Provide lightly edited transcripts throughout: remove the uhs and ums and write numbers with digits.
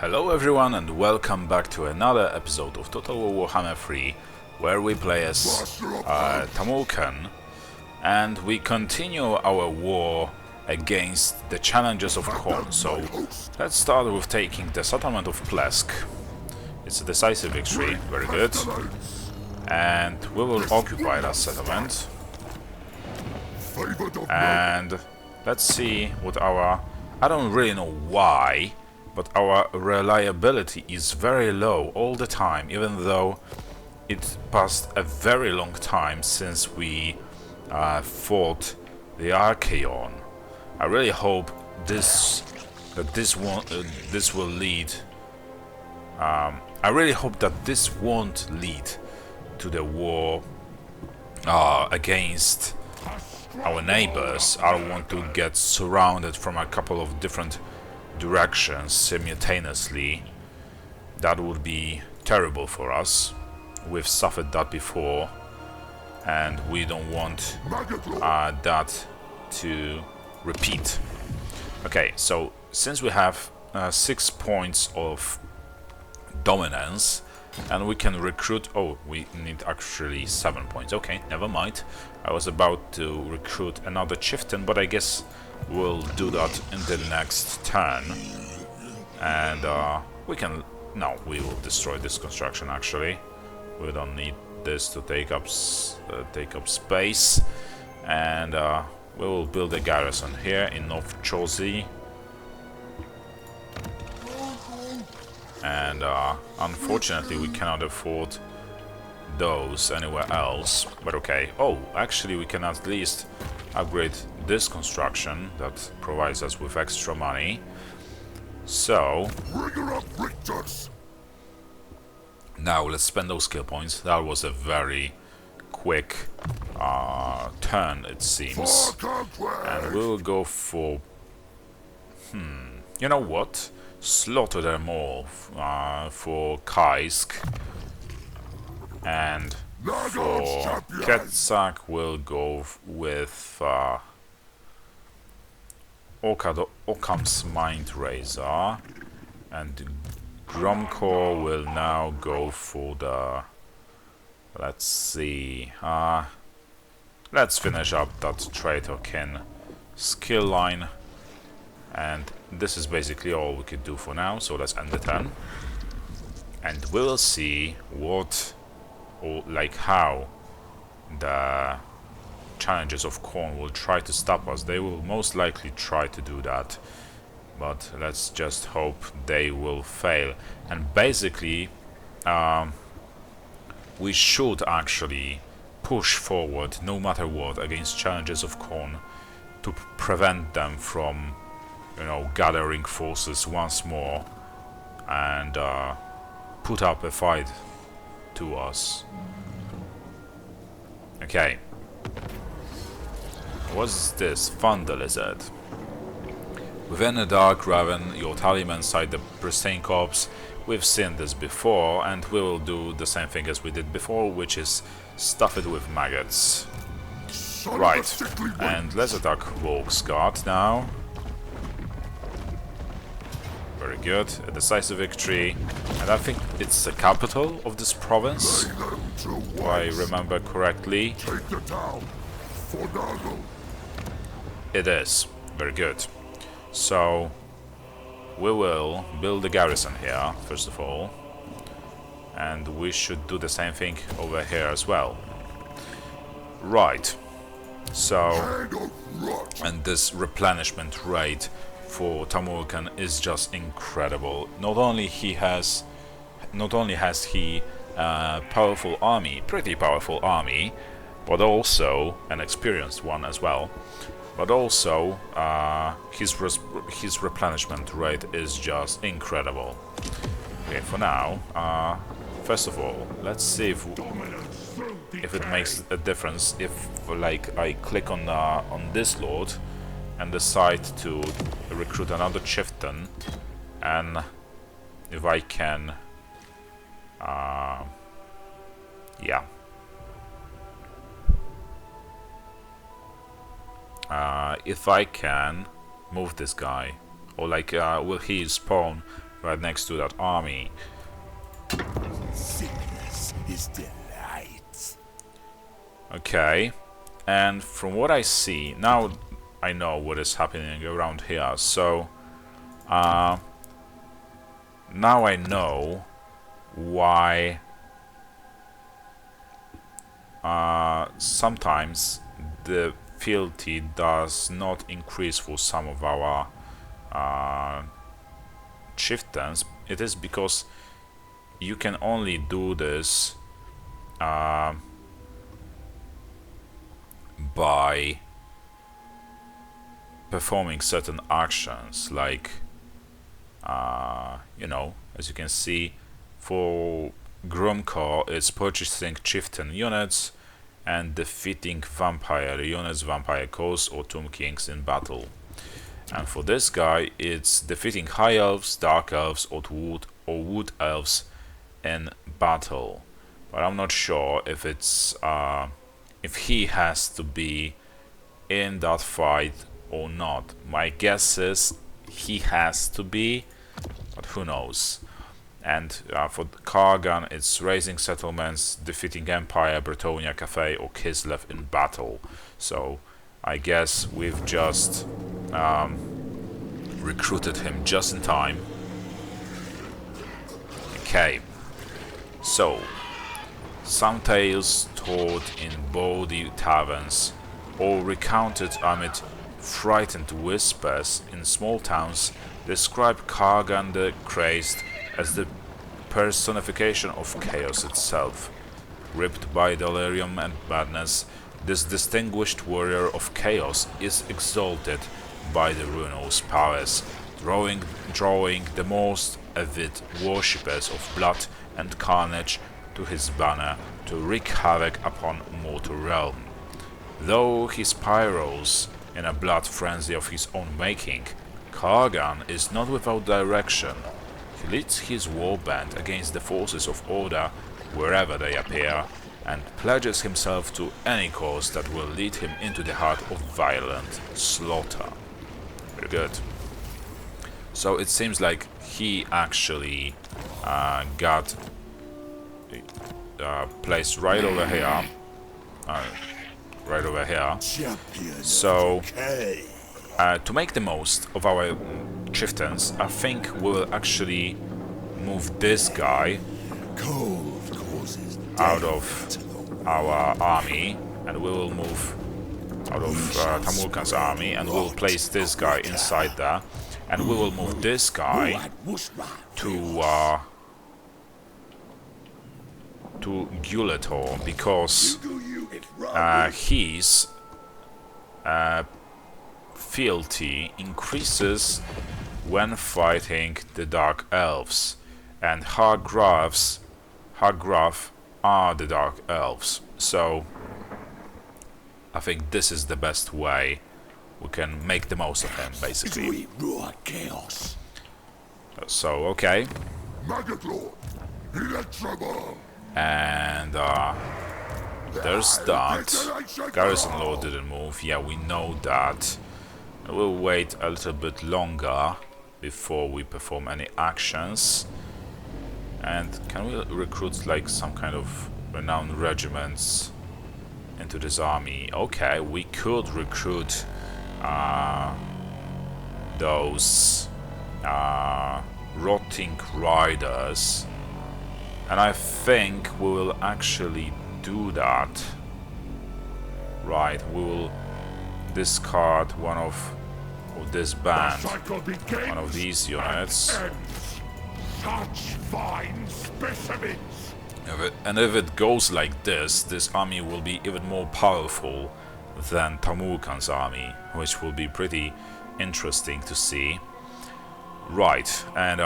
Hello everyone and welcome back to another episode of Total War Warhammer 3, where we play as Tamurkhan, and we continue our war against the challenges of Khorne. So let's start with taking the settlement of Plesk. It's a decisive victory, very good. And we will occupy that settlement. And let's see what our... I don't really know why, but our reliability is very low all the time, even though it passed a very long time since we fought the Archaon. I really hope this will lead. I really hope that this won't lead to the war against our neighbors. I don't want to get surrounded from a couple of different directions simultaneously. That would be terrible for us. We've suffered that before, and we don't want that to repeat. Okay, so since we have 6 points of dominance, and we can recruit... Oh, we need actually 7 points. Okay, never mind. I was about to recruit another chieftain, but I guess we'll do that in the next turn. And we can... No, we will destroy this construction actually. We don't need this to take up space. And we will build a garrison here in North Chelsea. And unfortunately we cannot afford those anywhere else, but okay. Oh, actually we can at least upgrade this construction that provides us with extra money. So now let's spend those skill points. That was a very quick turn, it seems, and we will go for you know what, slaughter them all for Kaisk, and for Ketsak we'll go with Occam's Mind Razor, and Gromcore will now go for the... Let's see, let's finish up that Traitor Kin skill line, and this is basically all we could do for now, so let's end the turn. And we will see what, or like how, the challenges of Khorne will try to stop us. They will most likely try to do that, but let's just hope they will fail. And basically, we should actually push forward no matter what against challenges of Khorne to prevent them from, you know, gathering forces once more and put up a fight to us. Okay. What's this? Thunder Lizard. Within a dark ravine, your talisman inside the pristine corpse. We've seen this before, and we will do the same thing as we did before, which is stuff it with maggots. Right, and let's attack Volk's Guard now. Very good, a decisive victory, and I think it's the capital of this province, if I remember correctly. Take the town for Nurgle. It is, very good. So we will build a garrison here, first of all, and we should do the same thing over here as well. Right, so, and this replenishment rate for Tamurkhan is just incredible. Not only has he a powerful army, pretty powerful army, but also an experienced one as well. But also his replenishment rate is just incredible. Okay, for now, first of all, let's see if it makes a difference if, like, I click on this lord and decide to recruit another chieftain, and if I can, yeah. If I can move this guy, or like will he spawn right next to that army. Sickness is delight. Okay, and from what I see, now I know what is happening around here, so now I know why sometimes the fealty does not increase for some of our chieftains. It is because you can only do this by performing certain actions, like you know, as you can see, for Gromko it's purchasing chieftain units and defeating vampire units, vampire cores or tomb kings in battle. And for this guy it's defeating high elves, dark elves or wood elves in battle. But I'm not sure if it's if he has to be in that fight or not. My guess is he has to be, but who knows. And for Kargan it's raising settlements, defeating Empire, Bretonia, Cathay or Kislev in battle. So I guess we've just recruited him just in time. Okay, so some tales told in bawdy taverns or recounted amid frightened whispers in small towns describe Kargan the Crazed as the personification of chaos itself. Gripped by delirium and madness, this distinguished warrior of chaos is exalted by the Runo's powers, drawing the most avid worshippers of blood and carnage to his banner to wreak havoc upon mortal realm. Though he spirals in a blood frenzy of his own making, Kargan is not without direction. He leads his warband against the forces of order wherever they appear, and pledges himself to any cause that will lead him into the heart of violent slaughter. Very good. So it seems like he actually got placed right over here. Right over here. So to make the most of our chieftains, I think we'll actually move this guy out of our army, and we will move out of Tamurkhan's army, and we'll place this guy inside there, and we will move this guy to Guletor, because his fealty increases when fighting the Dark Elves, and Hargraf are the Dark Elves. So I think this is the best way we can make the most of him, basically. So, okay. And there's that. Garrison Lord didn't move. Yeah, we know that. We'll wait a little bit longer before we perform any actions. And can we recruit like some kind of renowned regiments into this army? Okay, we could recruit those rotting riders, and I think we will actually do that. Right, we will discard one of this band, one of these units. Such fine specimens. And if it goes like this, this army will be even more powerful than Tamurkhan's army, which will be pretty interesting to see. Right, and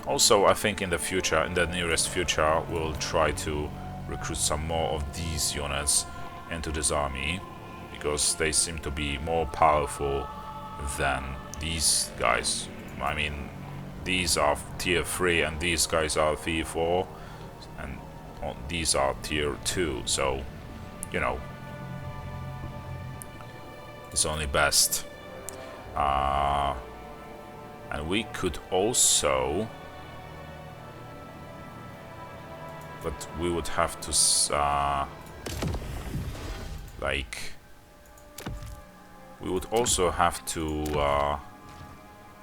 also I think in the future, in the nearest future, we'll try to recruit some more of these units into this army, because they seem to be more powerful than these guys. I mean, these are tier 3 and these guys are tier 4, and these are tier 2, so, you know, it's only best. And we could also... But we would have to... like... We would also have to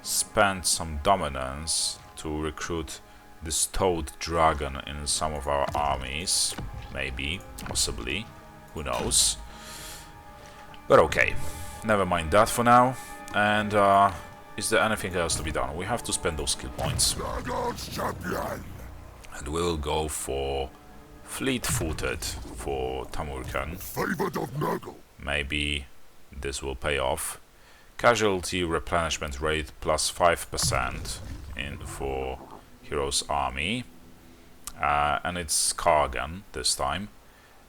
spend some dominance to recruit this toad dragon in some of our armies. Maybe, possibly, who knows. But okay, never mind that for now. And is there anything else to be done? We have to spend those skill points. And we'll go for fleet-footed for Tamurkhan. Favored of Nurgle. Maybe this will pay off. Casualty replenishment rate plus 5% in for Hero's Army. And it's Kargan this time.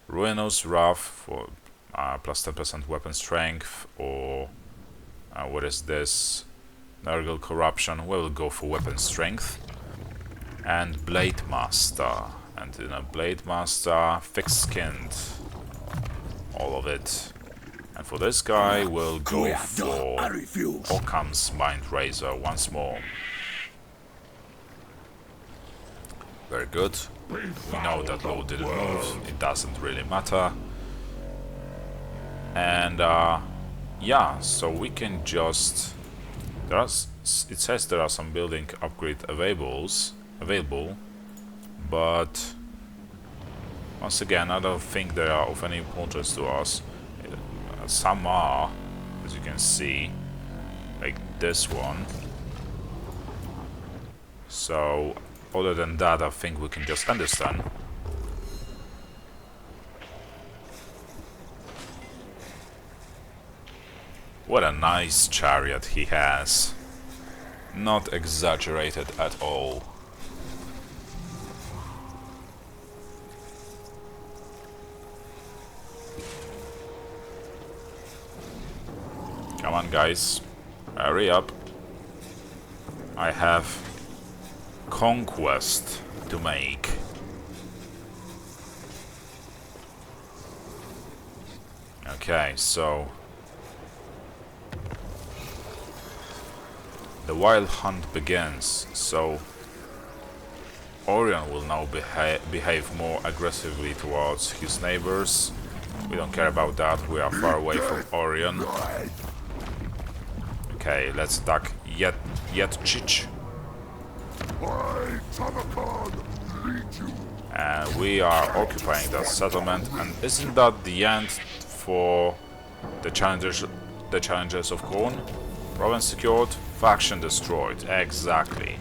Ruinous Wrath for plus 10% weapon strength, or what is this? Nurgle Corruption. We'll go for weapon strength. And Blade Master. And in a Blade Master, thick-skinned. All of it. And for this guy, we'll go for Occam's Mind Razor once more. Very good. We know that low didn't move, it doesn't really matter. And yeah, so we can just... it says there are some building upgrade available, but once again, I don't think they are of any importance to us. Some are, as you can see, like this one. So, other than that, I think we can just understand. What a nice chariot he has. Not exaggerated at all. Come on, guys. Hurry up. I have conquest to make. Okay, so the wild hunt begins. So Orion will now behave more aggressively towards his neighbors. We don't care about that, we are far away from Orion. Okay, let's attack Yetchich. And we are occupying that settlement, and isn't that the end for the challenges of Khorne? Province secured, faction destroyed. Exactly.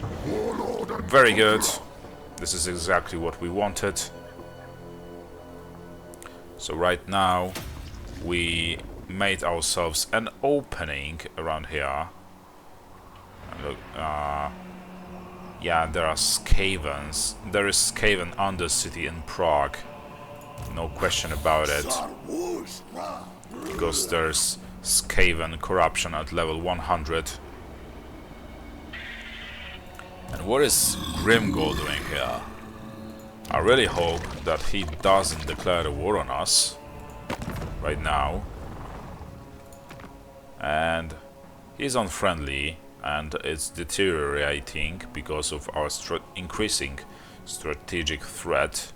Very good. This is exactly what we wanted. So right now we made ourselves an opening around here. And look, yeah, there are Skavens. There is Skaven Undercity in Prague. No question about it. Because there's Skaven Corruption at level 100. And what is Grimgor doing here? I really hope that he doesn't declare the war on us right now. And he's unfriendly, and it's deteriorating because of our increasing strategic threat.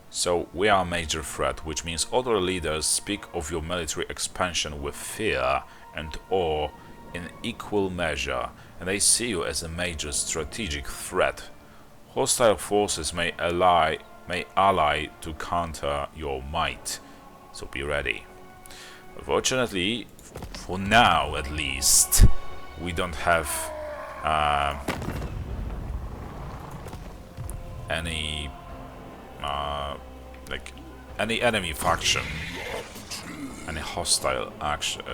So we are a major threat, which means other leaders speak of your military expansion with fear and awe in equal measure, and they see you as a major strategic threat. Hostile forces may ally to counter your might, so be ready. Unfortunately, for now at least, we don't have any any enemy faction, any hostile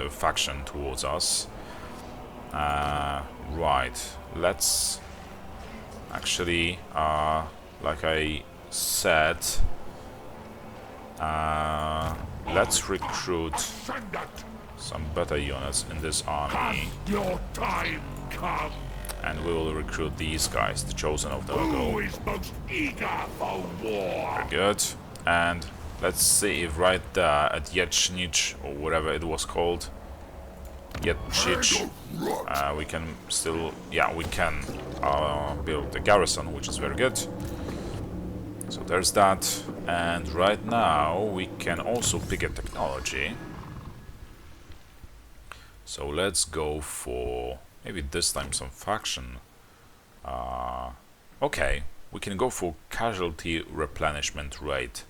faction towards us. Right, let's actually, like I said, let's recruit some better units in this army. Your time come. And we will recruit these guys, the Chosen of Nurgle. Who is most eager for war? Very good. And let's see if right there at Yechnich, or whatever it was called, get siege, we can still, yeah, we can build a garrison, which is very good. So there's that, and right now we can also pick a technology. So let's go for maybe this time some faction. Okay, we can go for casualty replenishment rate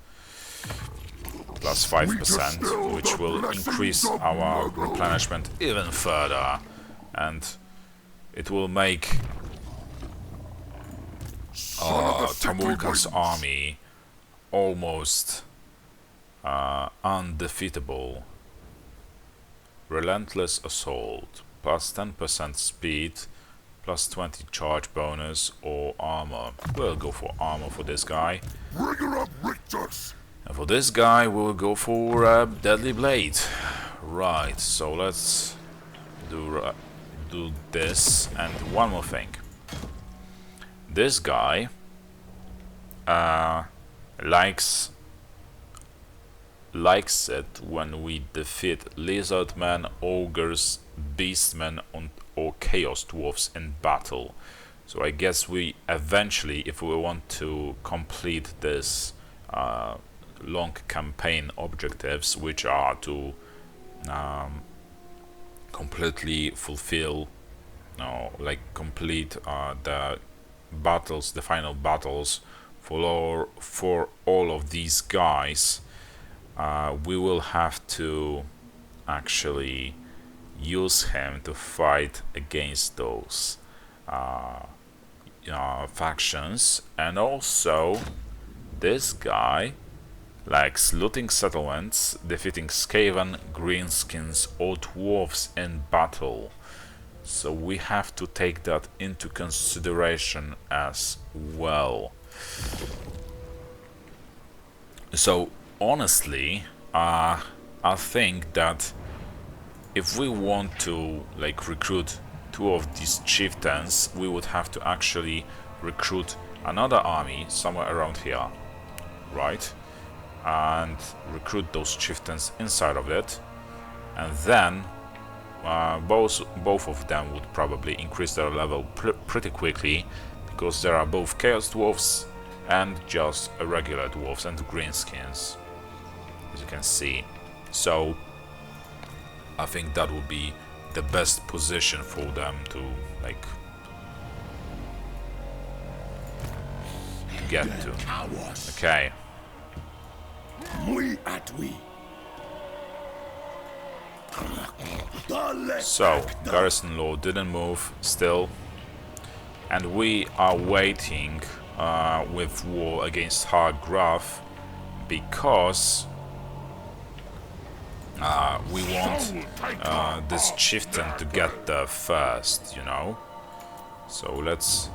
plus 5%, which will increase our replenishment even further, and it will make Tamurkhan's army almost undefeatable. Relentless assault, plus 10% speed, plus 20 charge bonus, or armor. We'll go for armor for this guy. And for this guy, we'll go for deadly blade. Right, so let's do this. And one more thing. This guy likes it when we defeat lizardmen, ogres, beastmen, or chaos dwarfs in battle. So I guess we eventually, if we want to complete this long campaign objectives, which are to completely fulfill, complete the battles, the final battles for all of these guys, we will have to actually use him to fight against those factions. And also this guy likes looting settlements, defeating Skaven, greenskins, or dwarves in battle. So we have to take that into consideration as well. So honestly, I think that if we want to recruit 2 of these chieftains, we would have to actually recruit another army somewhere around here, right? And recruit those chieftains inside of it, and then both of them would probably increase their level pretty quickly, because there are both chaos dwarfs and just regular dwarfs and greenskins, as you can see. So I think that would be the best position for them to get to. Okay. So garrison law didn't move still, and we are waiting with war against Hargraf, because we want this chieftain to get there first, you know. So let's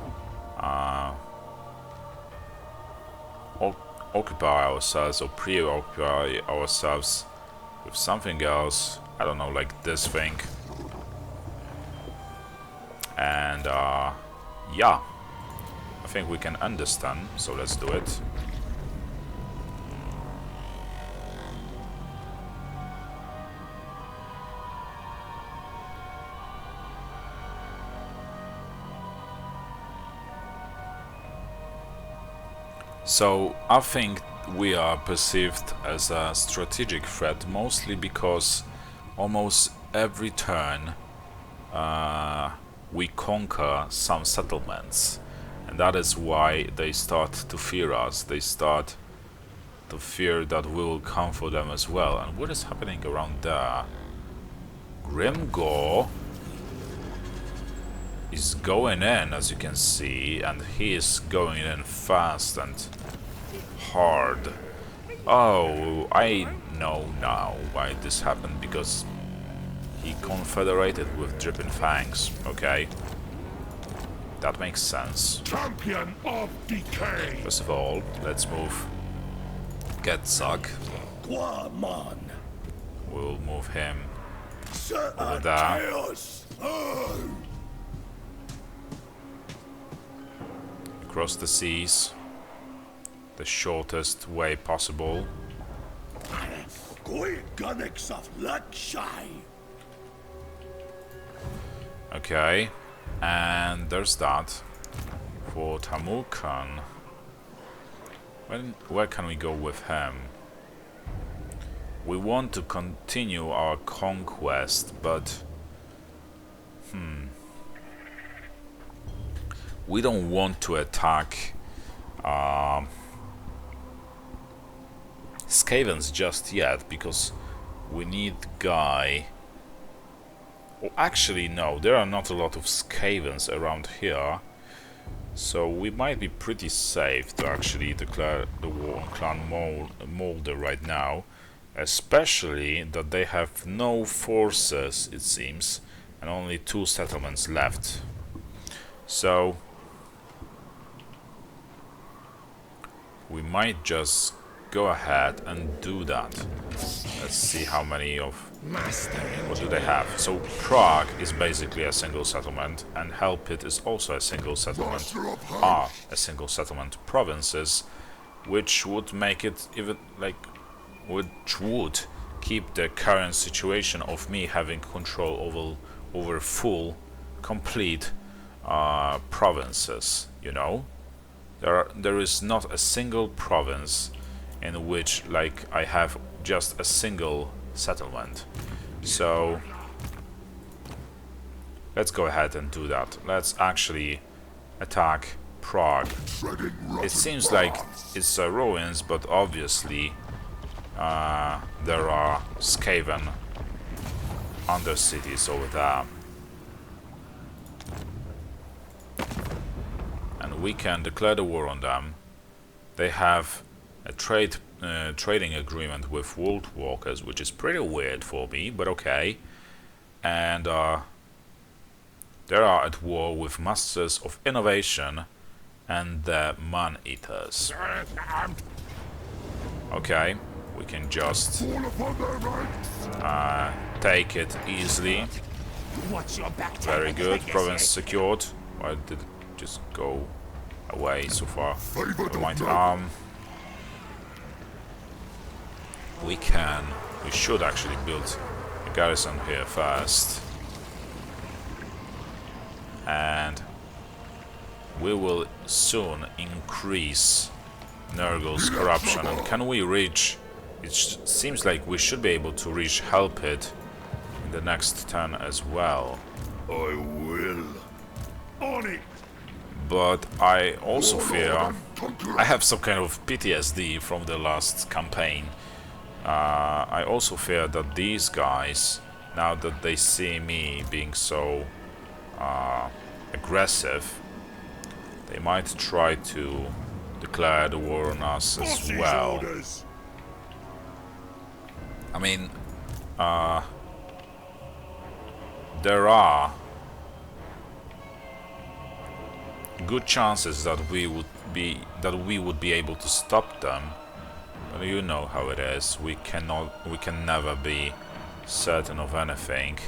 occupy ourselves, or preoccupy ourselves with something else. I don't know, like this thing. And yeah, I think we can understand, so let's do it. So I think we are perceived as a strategic threat, mostly because almost every turn we conquer some settlements, and that is why they start to fear us. They start to fear that we will come for them as well. And what is happening around there? Grimgor is going in, as you can see, and he is going in fast and hard. Oh, I know now why this happened, because he confederated with Dripping Fangs. Okay, that makes sense. Champion of Decay. First of all, let's move Getzak. We'll move him over there. Across the seas, the shortest way possible. Okay, and there's that. For Tamurkhan, where can we go with him? We want to continue our conquest, but we don't want to attack Skavens just yet, because we need guy. Oh, actually, no, there are not a lot of Skavens around here, so we might be pretty safe to actually declare the war on Clan Molder right now, especially that they have no forces, it seems, and only 2 settlements left. So we might just go ahead and do that. Let's see how many of... what do they have? So Prague is basically a single settlement, and Helpit is also a single settlement, are a single settlement provinces, which would make it even like... which would keep the current situation of me having control over full, complete provinces, you know? There is not a single province in which, like, I have just a single settlement. So let's go ahead and do that. Let's actually attack Prague. It seems like it's ruins, but obviously there are Skaven undercities over there. And we can declare the war on them. They have a trading agreement with World Walkers, which is pretty weird for me, but okay. And they are at war with Masters of Innovation and the Man-Eaters. Okay, we can just take it easily. Very good, province secured. Why did it just go away so far? Never mind. We should actually build a garrison here first, and we will soon increase Nurgle's corruption. And can we reach... it seems like we should be able to reach Helpit in the next turn as well. I will. On it. But I also fear... I have some kind of PTSD from the last campaign. I also fear that these guys, now that they see me being so aggressive, they might try to declare the war on us as well. I mean, there are good chances that we would be able to stop them. But you know how it is. We can never be certain of anything.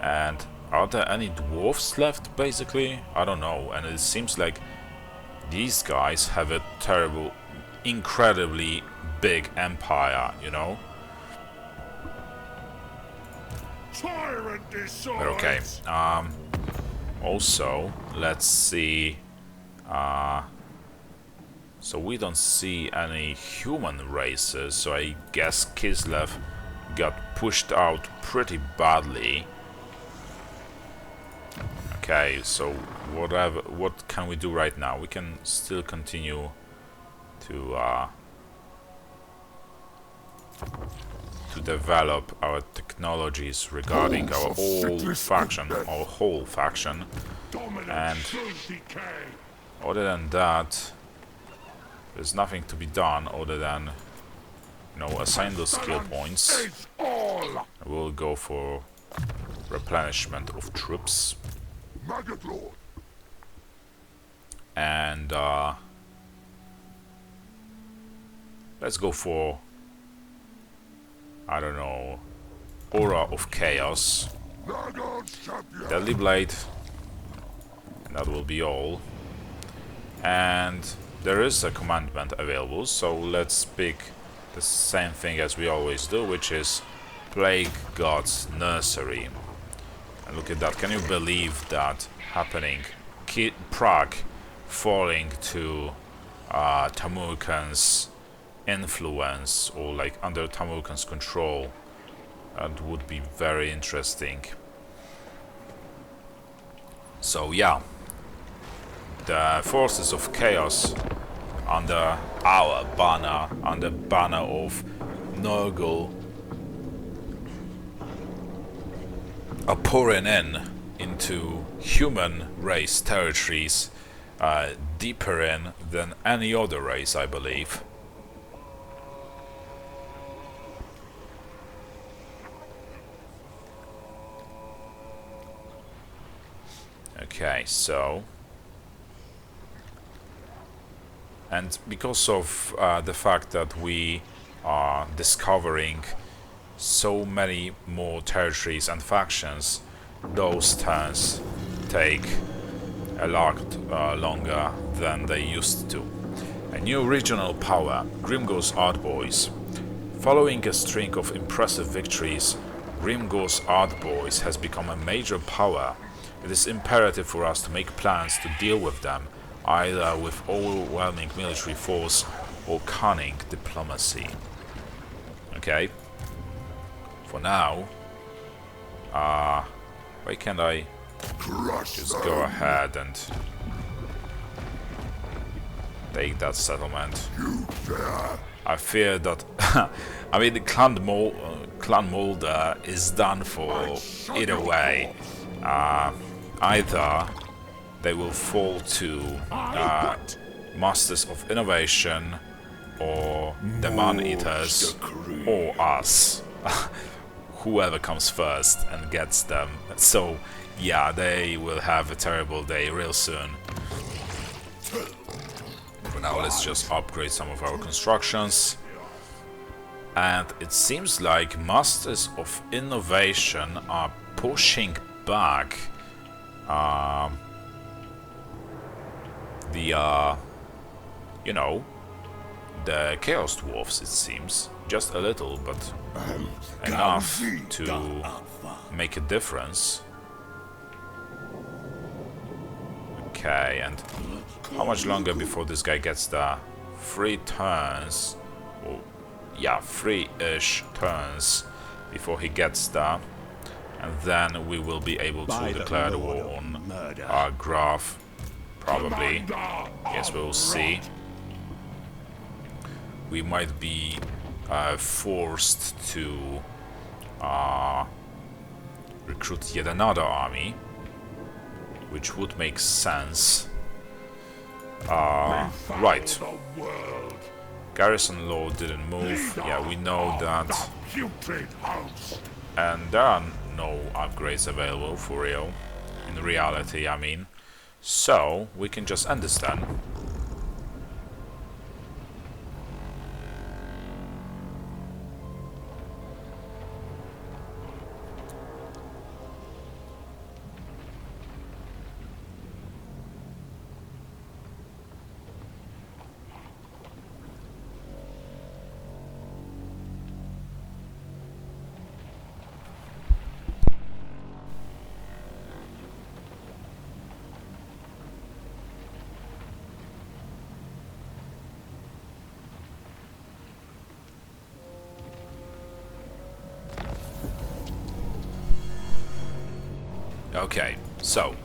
And are there any dwarfs left, basically? I don't know. And it seems like these guys have a terrible, incredibly big empire, you know? But okay. Also, let's see. So we don't see any human races, so I guess Kislev got pushed out pretty badly. Okay, so what can we do right now? We can still continue to develop our technologies regarding our whole faction, and other than that, there's nothing to be done other than, you know, assign those skill points. We'll go for replenishment of troops. And let's go for, I don't know, Aura of Chaos, Deadly Blade, and that will be all. And there is a commandment available, so let's pick the same thing as we always do, which is Plague God's Nursery. And look at that, can you believe that happening? Prague falling to Tamurkhan's influence, or like under Tamurkhan's control. That would be very interesting. So yeah, the forces of chaos under our banner, under banner of Nurgle, are pouring into human race territories, deeper in than any other race, I believe. Okay, so, and because of the fact that we are discovering so many more territories and factions, those turns take a lot longer than they used to. A new regional power, Grimgor's Ardboys. Following a string of impressive victories, Grimgor's Ardboys has become a major power. It is imperative for us to make plans to deal with them, either with overwhelming military force or cunning diplomacy. Okay. For now, why can't I just go ahead and take that settlement? I fear that I mean the Clan Mulder is done for either way. Either they will fall to Masters of Innovation, or the Man-Eaters, or us. Whoever comes first and gets them. So yeah, they will have a terrible day real soon. For now, let's just upgrade some of our constructions. And it seems like Masters of Innovation are pushing back you know, the Chaos Dwarfs, it seems. Just a little, but enough to make a difference. Okay, and how much longer before this guy gets the 3 turns? Or, yeah, 3-ish turns before he gets that. And then we will be able to declare the war on our Graf. Probably. Yes, we will see. We might be forced to recruit yet another army, which would make sense. Right. Garrison law didn't move. Yeah, we know that. And there are no upgrades available for real. In reality, I mean. So, we can just end this then. Okay, so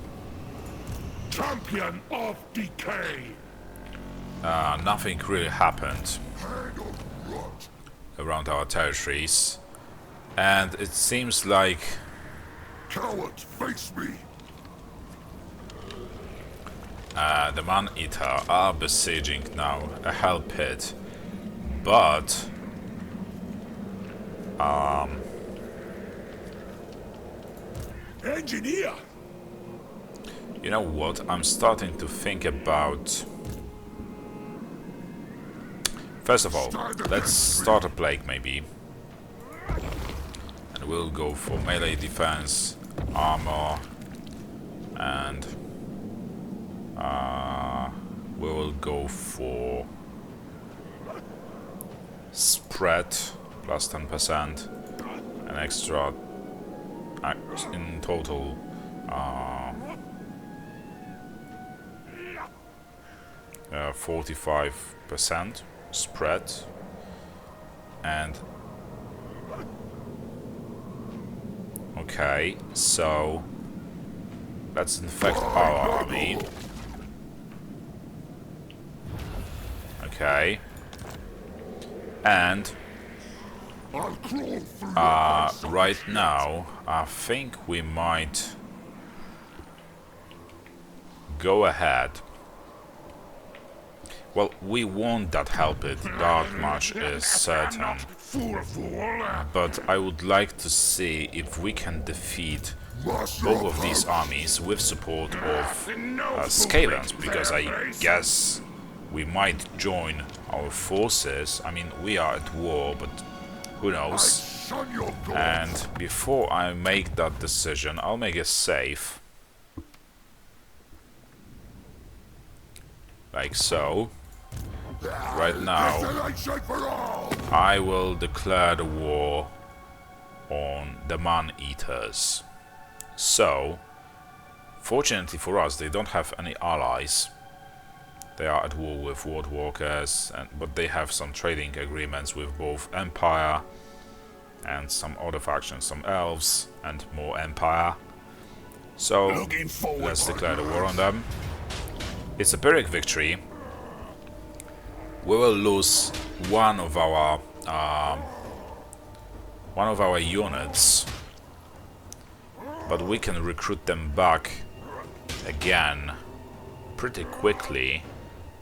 Champion of Decay. nothing really happened around our territories, and it seems like Cowards, face me. the Man-Eater are besieging now a hell pit, but Engineer. you know what? I'm starting to think about. First of all, let's start a plague maybe, and we'll go for melee defense, armor, and we will go for spread plus 10%, an extra in total 45% spread, and okay, so let's infect our army. Okay, and right now I think we might go ahead. Well, we won't that help it, that much is certain. But I would like to see if we can defeat both of these armies with support of Skavens, because I guess we might join our forces. I mean, we are at war, but who knows? And before I make that decision, I'll make a save. Like so. Right now, I will declare the war on the man-eaters. So, fortunately for us, they don't have any allies. They are at war with Wardwalkers, but they have some trading agreements with both Empire and some other factions, some Elves and more Empire. So, let's declare the war on them. It's a Pyrrhic victory. We will lose one of our units, but we can recruit them back again pretty quickly,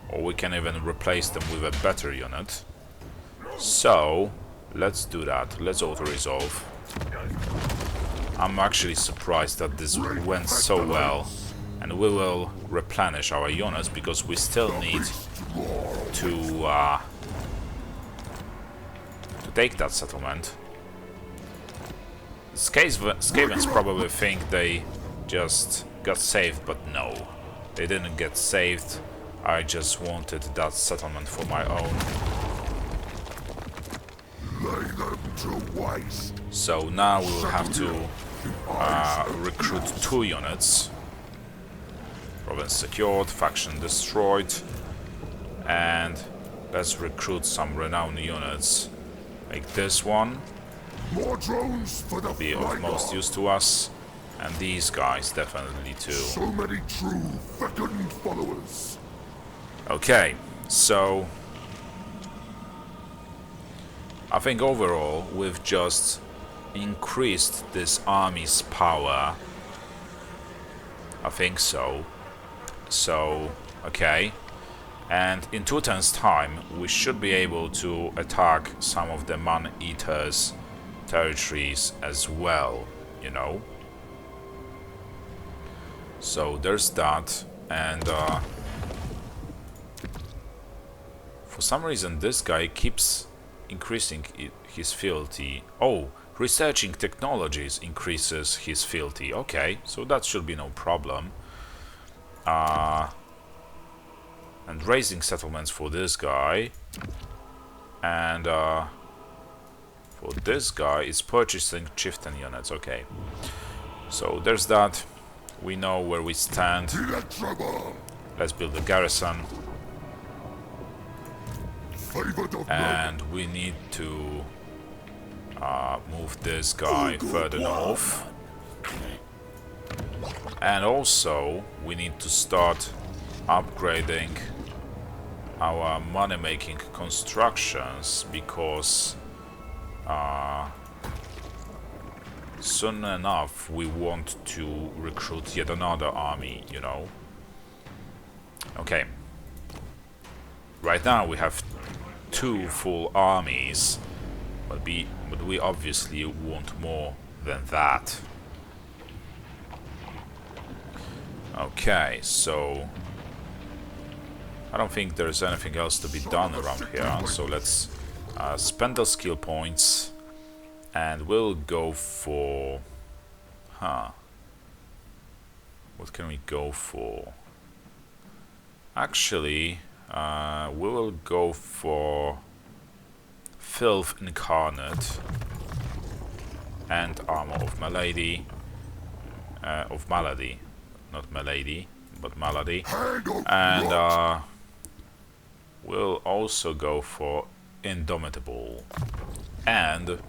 or we can even replace them with a better unit. So let's do that. Let's auto-resolve. I'm actually surprised that this went so well, and we will replenish our units because we still need to take that settlement. Skavens probably think they just got saved, but no, they didn't get saved. I just wanted that settlement for my own. Lay them to waste. So now we will have to recruit 2 units. Province secured, faction destroyed, and let's recruit some renowned units. Like this one More drones for the will be of most use to us, and these guys definitely too. So many true fecund followers. Okay, so I think overall we've just increased this army's power. I think so. So, okay. And in 2 turns time, we should be able to attack some of the man-eaters' territories as well, you know. So there's that, and for some reason this guy keeps increasing his fealty. Oh, researching technologies increases his fealty. Okay, so that should be no problem. And raising settlements for this guy, and for this guy is purchasing chieftain units. Okay, so there's that. We know where we stand. Let's build a garrison, and we need to move this guy further north, and also we need to start upgrading our money-making constructions, because soon enough we want to recruit yet another army, you know. Okay, right now we have 2 full armies, but we obviously want more than that. Okay, so I don't think there's anything else to be done around here, so let's spend those skill points, and we'll go for... what can we go for? Actually, we will go for Filth Incarnate. and armor of malady, not malady, but malady. Hand of And rot. we'll also go for indomitable and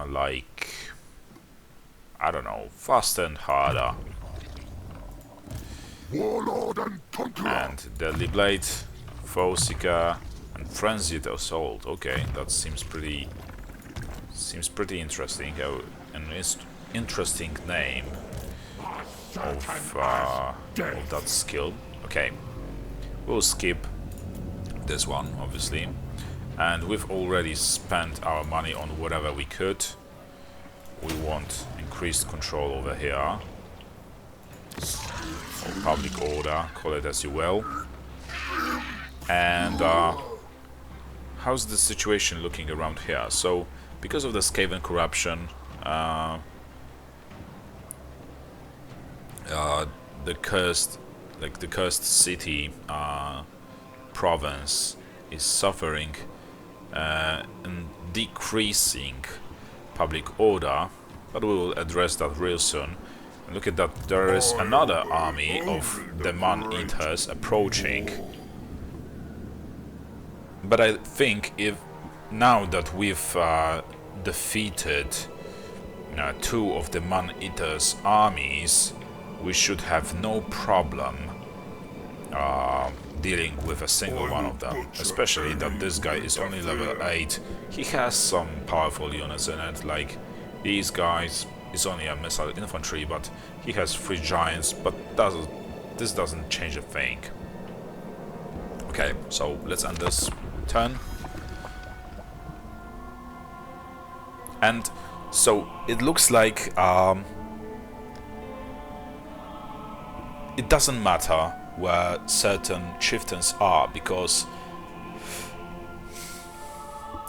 like, I don't know, faster and harder. Warlord and conqueror. And deadly blade, foe seeker, and frenzied assault. Okay, that seems pretty interesting. An interesting name of that skill. Okay, we'll skip this one, obviously, and we've already spent our money on whatever we could. We want increased control over here, or public order, call it as you will. And how's the situation looking around here? So, because of the Skaven corruption, the cursed city province is suffering and decreasing public order, but we will address that real soon. And look at that, there is another army of the man-eaters approaching. But I think if now that we've defeated 2 of the man-eaters' armies, we should have no problem dealing with a single one of them. Especially that this guy is only level 8. He has some powerful units in it, like these guys. Is only a missile infantry, but he has 3 giants, but this doesn't change a thing. Okay, so let's end this turn. And so it looks like it doesn't matter where certain chieftains are, because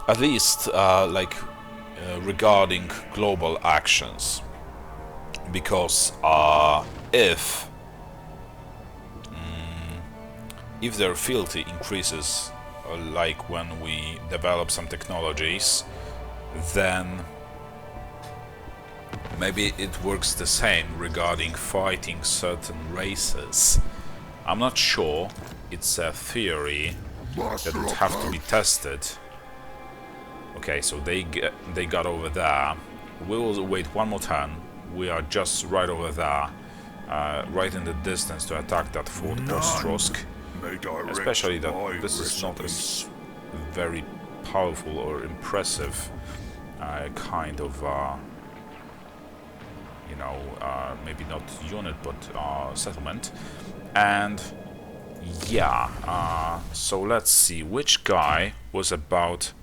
at least regarding global actions, because if their fealty increases, like when we develop some technologies, then maybe it works the same regarding fighting certain races. I'm not sure, it's a theory that would have to be tested. Okay, so they got over there. We will wait one more turn. We are just right over there, right in the distance to attack that Fort Ostrosk. Especially that this is not a very powerful or impressive kind of, maybe not unit, but settlement. And yeah, so let's see, which guy was about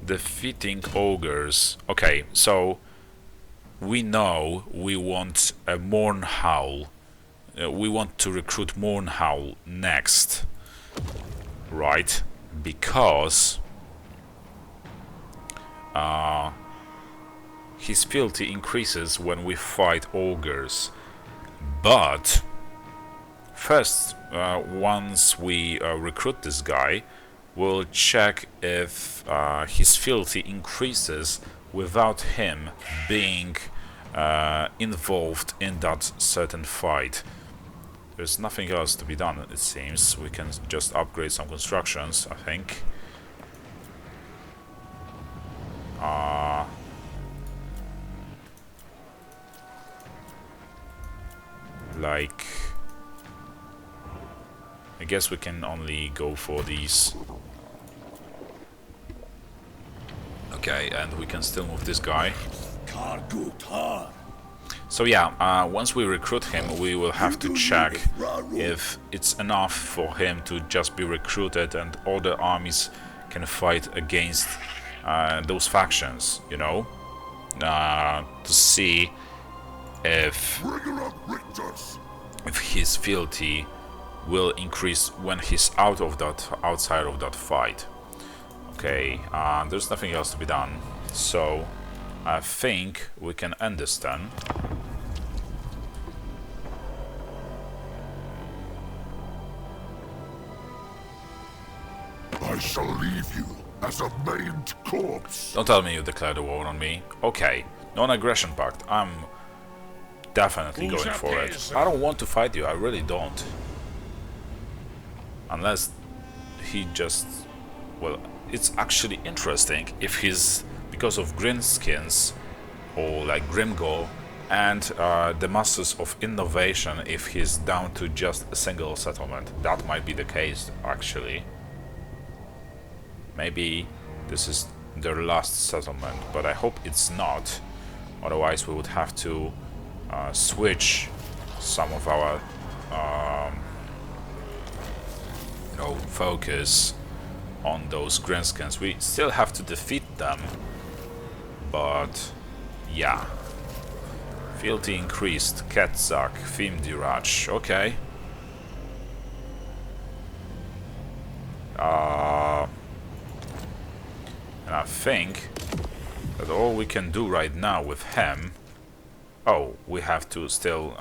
defeating ogres. Okay, so we know we want a Mournhowl. We want to recruit Mournhowl next, right? Because his fealty increases when we fight ogres. But first, once we recruit this guy, we'll check if his fealty increases without him being involved in that certain fight. There's nothing else to be done, it seems. We can just upgrade some constructions, I think. Like, I guess we can only go for these. Okay, and we can still move this guy. So yeah, once we recruit him, we will have to check if it's enough for him to just be recruited and all the armies can fight against those factions, you know? To see if his fealty will increase when he's outside of that fight. Okay, there's nothing else to be done, so I think we can end this turn. I shall leave you as a maimed corpse. Don't tell me you declared a war on me. Okay, non-aggression pact. I'm definitely going for it. I don't want to fight you, I really don't. Unless he just... Well, it's actually interesting if he's, because of Greenskins, or like Grimgor, and the Masters of Innovation, if he's down to just a single settlement. That might be the case, actually. Maybe this is their last settlement, but I hope it's not. Otherwise we would have to switch some of our focus on those Greenskins. We still have to defeat them, but yeah. Fealty increased, Ketzak, Fimdirach, okay. And I think that all we can do right now with him... Oh, we have to still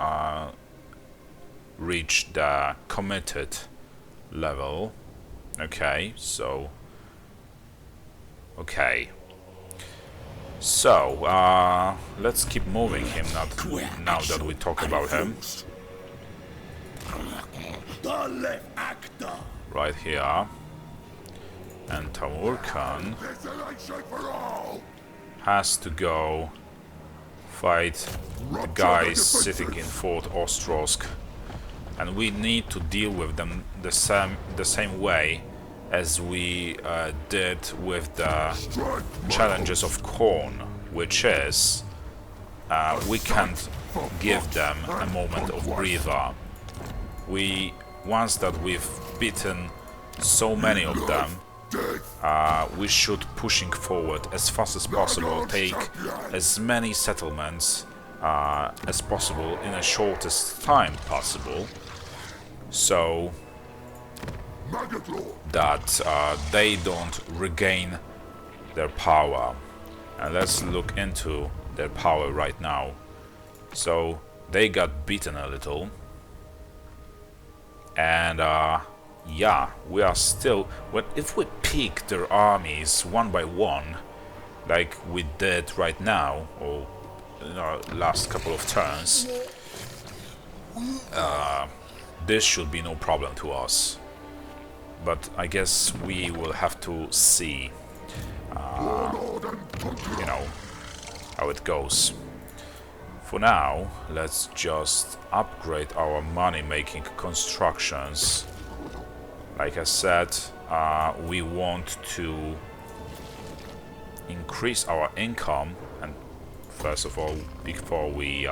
reach the committed level. Okay, so... Okay. So, let's keep moving him now that we talk about him. Right here. And Tamurkhan has to go fight the guys sitting in Fort Ostrosk. And we need to deal with them the same way as we did with the challenges of Khorne, which is we can't give them a moment of breather. Once that we've beaten so many of them, we should pushing forward as fast as possible, take as many settlements as possible in the shortest time possible, so that they don't regain their power. And let's look into their power right now. So they got beaten a little, and yeah, we are still... Well, if we pick their armies one by one, like we did right now, or in our last couple of turns, this should be no problem to us. But I guess we will have to see, you know, how it goes. For now, let's just upgrade our money-making constructions. Like I said, we want to increase our income, and first of all, before we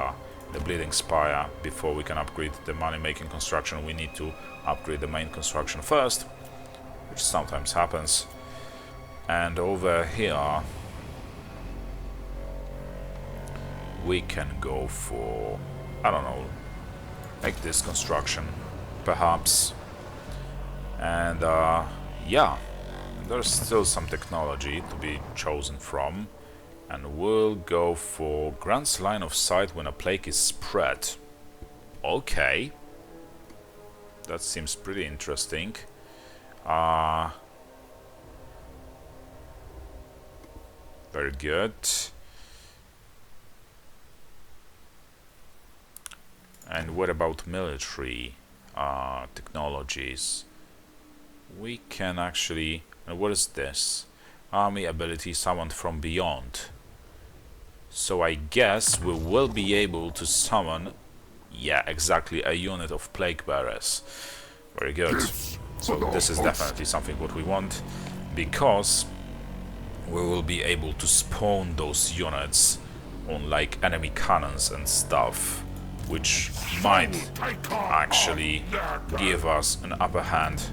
the Bleeding Spire, before we can upgrade the money-making construction, we need to upgrade the main construction first, which sometimes happens. And over here we can go for, I don't know, like this construction perhaps. And yeah, there's still some technology to be chosen from, and we'll go for grants line of sight when a plague is spread. Okay, that seems pretty interesting. Very good. And what about military technologies? We can actually... what is this? Army ability summoned from beyond. So I guess we will be able to summon, yeah, exactly, a unit of plague bearers. Very good. So this is definitely something what we want, because we will be able to spawn those units on like enemy cannons and stuff, which might actually give us an upper hand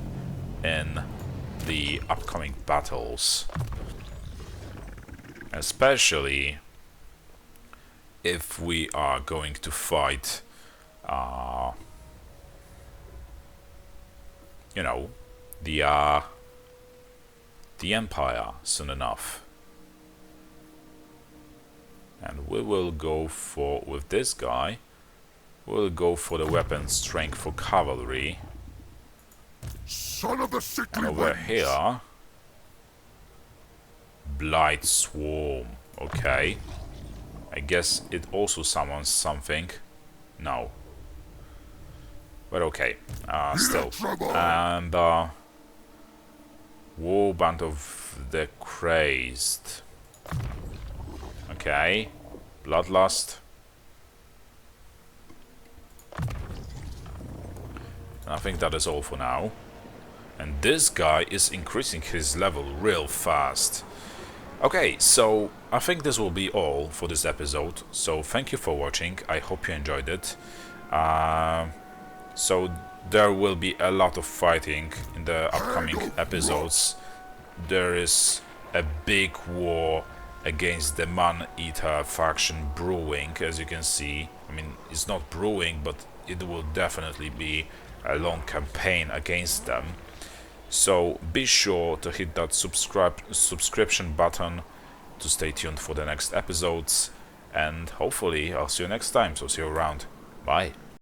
in the upcoming battles, especially if we are going to fight you know, the Empire soon enough. And we will go for, with this guy, we'll go for the weapon strength for cavalry. Son of the sickly And over winds. here Blight Swarm. Okay. I guess it also summons something. No. But okay. Still. And Warband of the Crazed. Okay. Bloodlust. And I think that is all for now. And this guy is increasing his level real fast. Okay, so I think this will be all for this episode. So thank you for watching. I hope you enjoyed it. So there will be a lot of fighting in the upcoming episodes. There is a big war against the Man-Eater faction brewing, as you can see. I mean, it's not brewing, but it will definitely be a long campaign against them. So be sure to hit that subscription button to stay tuned for the next episodes, and hopefully I'll see you next time, so see you around. Bye.